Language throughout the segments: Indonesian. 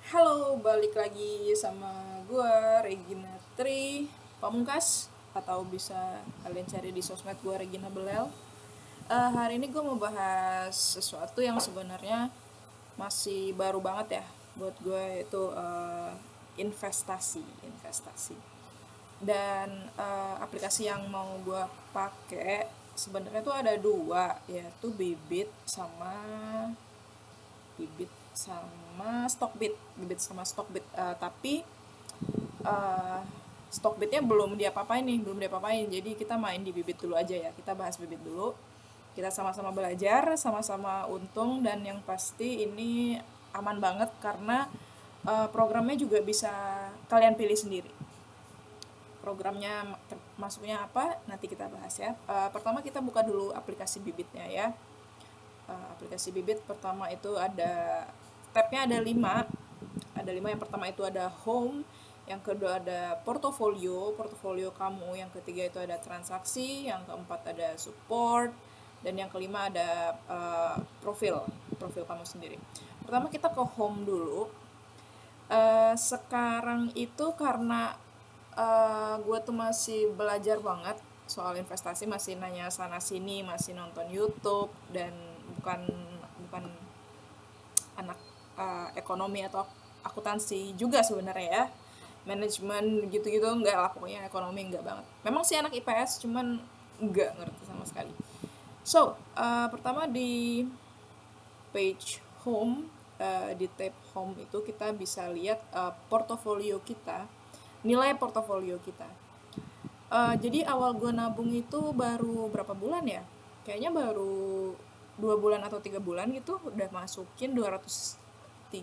Halo, balik lagi sama gua Regina Tri Pamungkas, atau bisa kalian cari di sosmed gua Regina Belel. Hari ini gue mau bahas sesuatu yang sebenarnya masih baru banget ya buat gue, yaitu investasi. Dan aplikasi yang mau gue pakai sebenarnya tuh ada dua, yaitu Bibit sama Stockbit. Tapi uh, Stockbitnya belum diapa-apain. Jadi kita main di Bibit dulu aja ya. Kita bahas Bibit dulu. Kita sama-sama belajar, sama-sama untung, dan yang pasti ini aman banget karena programnya juga bisa kalian pilih sendiri. Programnya masuknya apa? Nanti kita bahas ya. Pertama kita buka dulu aplikasi Bibitnya ya. Aplikasi Bibit pertama itu tabnya ada lima. Yang pertama itu ada home, yang kedua ada portofolio kamu, yang ketiga itu ada transaksi, yang keempat ada support, dan yang kelima ada profil kamu sendiri. Pertama kita ke home dulu. Sekarang itu karena gue tuh masih belajar banget soal investasi, masih nanya sana sini, masih nonton YouTube, dan bukan bukan anak ekonomi atau akuntansi juga sebenarnya ya, manajemen gitu-gitu enggak lah, pokoknya ekonomi enggak banget. Memang sih anak IPS, cuman enggak ngerti sama sekali. So pertama di page home, di tab home itu kita bisa lihat portofolio kita, nilai portofolio kita. Jadi awal gue nabung itu baru berapa bulan ya, kayaknya baru 2 bulan atau 3 bulan gitu udah masukin 230.000,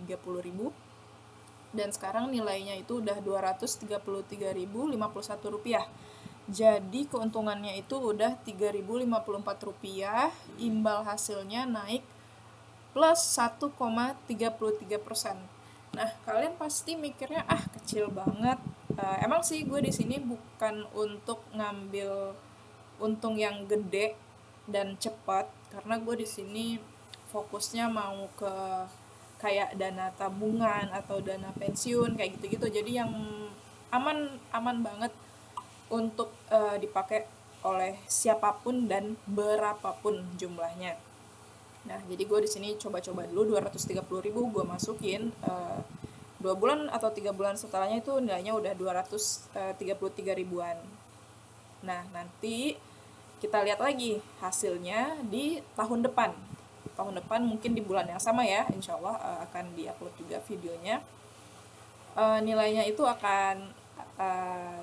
dan sekarang nilainya itu udah 233.051 rupiah. Jadi keuntungannya itu udah 3.054 rupiah, imbal hasilnya naik plus 1,33%. Nah, kalian pasti mikirnya kecil banget. Emang sih gue di sini bukan untuk ngambil untung yang gede dan cepat, karena gue di sini fokusnya mau ke kayak dana tabungan atau dana pensiun kayak gitu-gitu. Jadi yang aman aman banget untuk dipakai oleh siapapun dan berapapun jumlahnya. Nah, jadi gue di sini coba-coba dulu 230.000 gue masukin. 2 bulan atau 3 bulan setelahnya itu nilainya udah 233 ribuan. Nah, nanti kita lihat lagi hasilnya di tahun depan. Tahun depan mungkin di bulan yang sama ya, insya Allah akan diupload juga videonya. Nilainya itu akan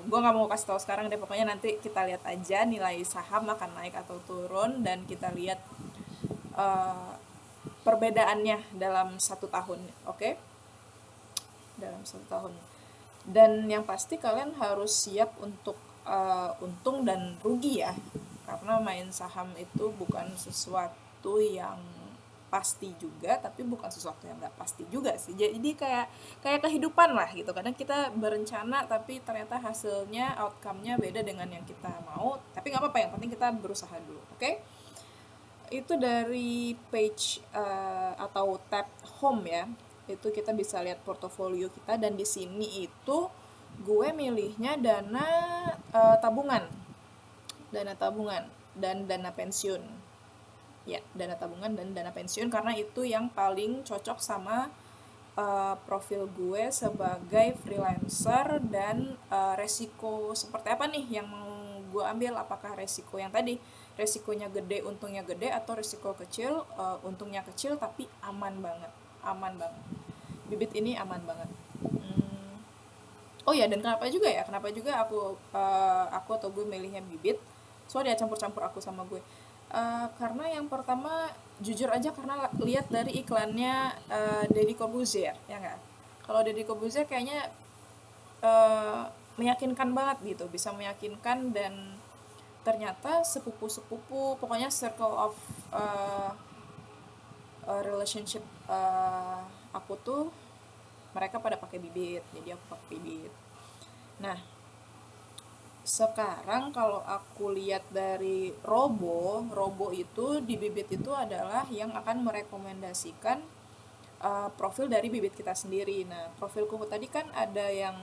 gue nggak mau kasih tahu sekarang deh, pokoknya nanti kita lihat aja nilai saham akan naik atau turun, dan kita lihat uh, perbedaannya dalam 1 tahun, oke? Dalam 1 tahun. Dan yang pasti kalian harus siap untuk untung dan rugi ya, karena main saham itu bukan sesuatu yang pasti juga, tapi bukan sesuatu yang nggak pasti juga sih. Jadi kayak kehidupan lah gitu, kadang kita berencana tapi ternyata hasilnya, outcome-nya beda dengan yang kita mau, tapi nggak apa-apa, yang penting kita berusaha dulu, oke? Itu dari page atau tab home ya, itu kita bisa lihat portofolio kita, dan di sini itu gue milihnya dana tabungan dan dana pensiun ya, dana tabungan dan dana pensiun, karena itu yang paling cocok sama profil gue sebagai freelancer, dan resiko seperti apa nih yang mau gue ambil, apakah resiko yang tadi resikonya gede untungnya gede, atau resiko kecil untungnya kecil tapi aman banget. Bibit ini aman banget. Oh ya, dan kenapa juga aku atau gue milihnya Bibit, soalnya campur-campur aku sama gue. Karena yang pertama, jujur aja, karena lihat dari iklannya Deddy Corbuzier ya nggak. Kalau Deddy Corbuzier kayaknya meyakinkan banget gitu, bisa meyakinkan, dan ternyata sepupu-sepupu, pokoknya circle of relationship aku tuh, mereka pada pakai Bibit, jadi aku pakai Bibit. Nah, sekarang kalau aku lihat dari Robo itu di Bibit itu adalah yang akan merekomendasikan profil dari bibit kita sendiri. Nah, profilku tadi kan ada yang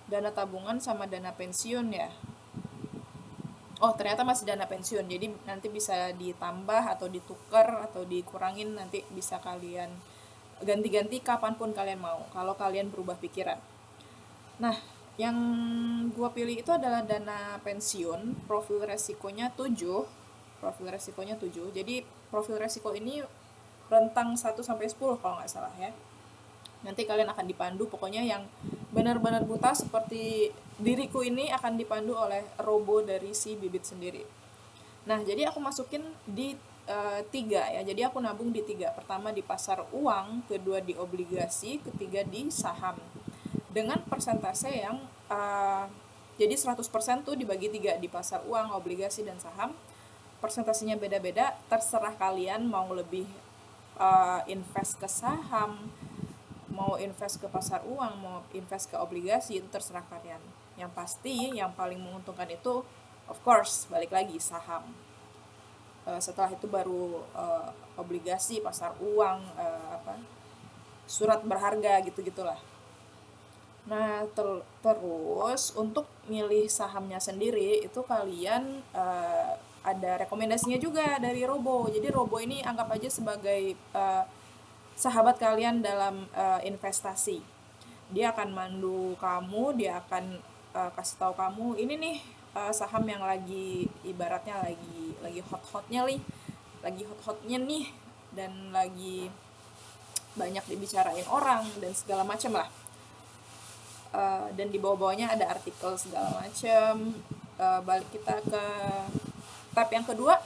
dana tabungan sama dana pensiun ya. Oh, ternyata masih dana pensiun. Jadi nanti bisa ditambah atau ditukar atau dikurangin, nanti bisa kalian ganti-ganti kapanpun kalian mau kalau kalian berubah pikiran. Nah, yang gua pilih itu adalah dana pensiun, profil resikonya 7. Profil resikonya 7. Jadi profil resiko ini rentang 1 sampai 10 kalau nggak salah ya. Nanti kalian akan dipandu, pokoknya yang benar-benar buta seperti diriku ini akan dipandu oleh robo dari si bibit sendiri. Nah, jadi aku masukin di 3 ya. Jadi aku nabung di 3. Pertama di pasar uang, kedua di obligasi, ketiga di saham. Dengan persentase yang jadi 100% tuh dibagi 3 di pasar uang, obligasi, dan saham. Persentasenya beda-beda, terserah kalian mau lebih invest ke saham, mau invest ke pasar uang, mau invest ke obligasi, itu terserah kalian. Yang pasti yang paling menguntungkan itu of course balik lagi saham. Setelah itu baru obligasi, pasar uang, surat berharga gitu-gitulah. Nah, terus untuk milih sahamnya sendiri itu kalian ada rekomendasinya juga dari Robo. Jadi Robo ini anggap aja sebagai sahabat kalian dalam investasi. Dia akan mandu kamu, dia akan kasih tahu kamu ini nih saham yang lagi ibaratnya lagi hot-hotnya nih, lagi hot-hotnya nih, dan lagi banyak dibicarain orang dan segala macam lah. Dan di bawah-bawahnya ada artikel segala macam. Balik kita ke tab yang kedua,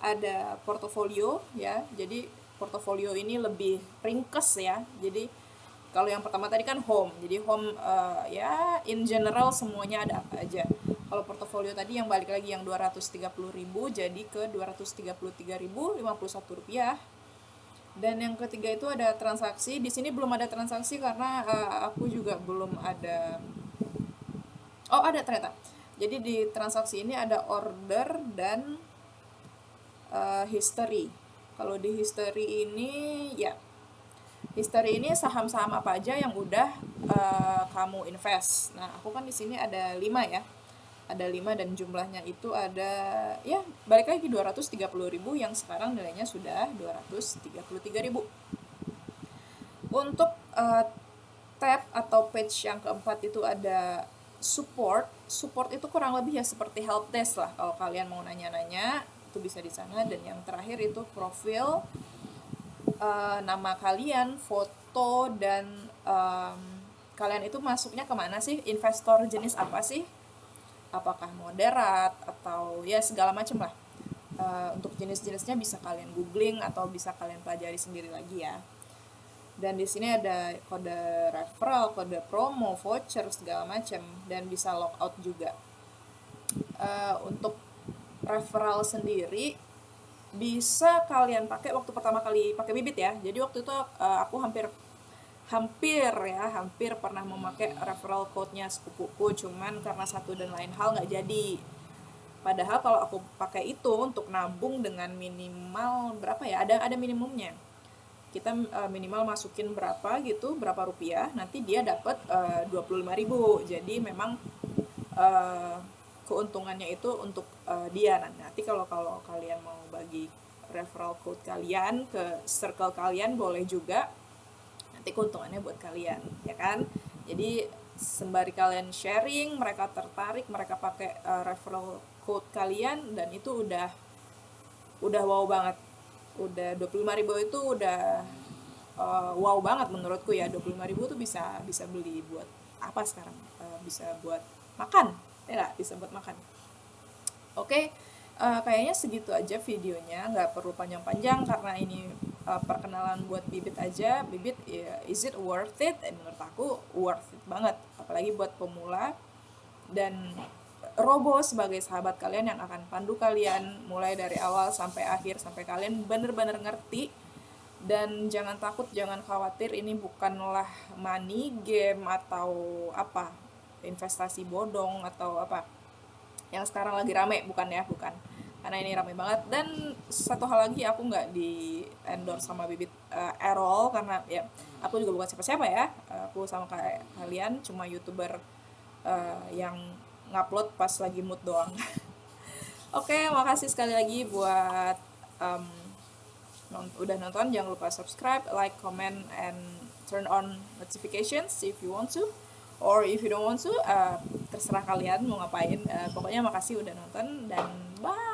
ada portofolio ya. Jadi portofolio ini lebih ringkes ya. Jadi kalau yang pertama tadi kan home, jadi home ya in general semuanya ada apa aja. Kalau portofolio tadi yang balik lagi yang 230.000 jadi ke 233.051 rupiah. Dan yang ketiga itu ada transaksi. Di sini belum ada transaksi karena aku juga belum ada. Oh, ada ternyata. Jadi di transaksi ini ada order dan history. Kalau di history ini ya, history ini saham-saham apa aja yang udah kamu invest. Nah, aku kan di sini ada 5 ya. Ada 5 dan jumlahnya itu ada ya balik lagi 230.000 yang sekarang nilainya sudah 233.000. Untuk tab atau page yang keempat itu ada support. Support itu kurang lebih ya seperti help desk lah kalau kalian mau nanya-nanya, itu bisa di sana. Dan yang terakhir itu profil, nama kalian, foto, dan kalian itu masuknya kemana sih, investor jenis apa sih, apakah moderat atau ya segala macam lah. Untuk jenis-jenisnya bisa kalian googling atau bisa kalian pelajari sendiri lagi ya. Dan di sini ada kode referral, kode promo, voucher segala macam, dan bisa logout juga. Untuk referral sendiri bisa kalian pakai waktu pertama kali pakai bibit ya. Jadi waktu itu aku hampir pernah memakai referral code-nya sepupuku, cuman karena satu dan lain hal nggak jadi. Padahal kalau aku pakai itu untuk nabung dengan minimal berapa ya, ada minimumnya. Kita minimal masukin berapa gitu, berapa rupiah, nanti dia dapat 25.000. Jadi memang keuntungannya itu untuk dia. Nanti kalau kalian mau bagi referral code kalian ke circle kalian boleh juga, nanti keuntungannya buat kalian ya kan. Jadi sembari kalian sharing, mereka tertarik, mereka pakai referral code kalian, dan itu udah wow banget. Udah 25.000 itu udah wow banget menurutku ya. 25.000 tuh bisa beli buat apa sekarang, bisa buat makan ya, bisa buat makan. Oke. Kayaknya segitu aja videonya, nggak perlu panjang-panjang karena ini perkenalan buat bibit aja. Bibit ya, is it worth it? Menurut aku worth it banget, apalagi buat pemula. Dan Robo sebagai sahabat kalian yang akan pandu kalian mulai dari awal sampai akhir, sampai kalian bener-bener ngerti. Dan jangan takut, jangan khawatir, ini bukanlah money game atau apa, investasi bodong atau apa yang sekarang lagi rame, bukan. karena ini ramai banget. Dan satu hal lagi, aku nggak di endorse sama Bibit at all, karena ya aku juga bukan siapa-siapa ya. Aku sama kayak kalian cuma YouTuber yang ngupload pas lagi mood doang. Oke, makasih sekali lagi buat um, udah nonton. Jangan lupa subscribe, like, comment, and turn on notifications if you want to, or if you don't want to, terserah kalian mau ngapain. Pokoknya makasih udah nonton, dan bye.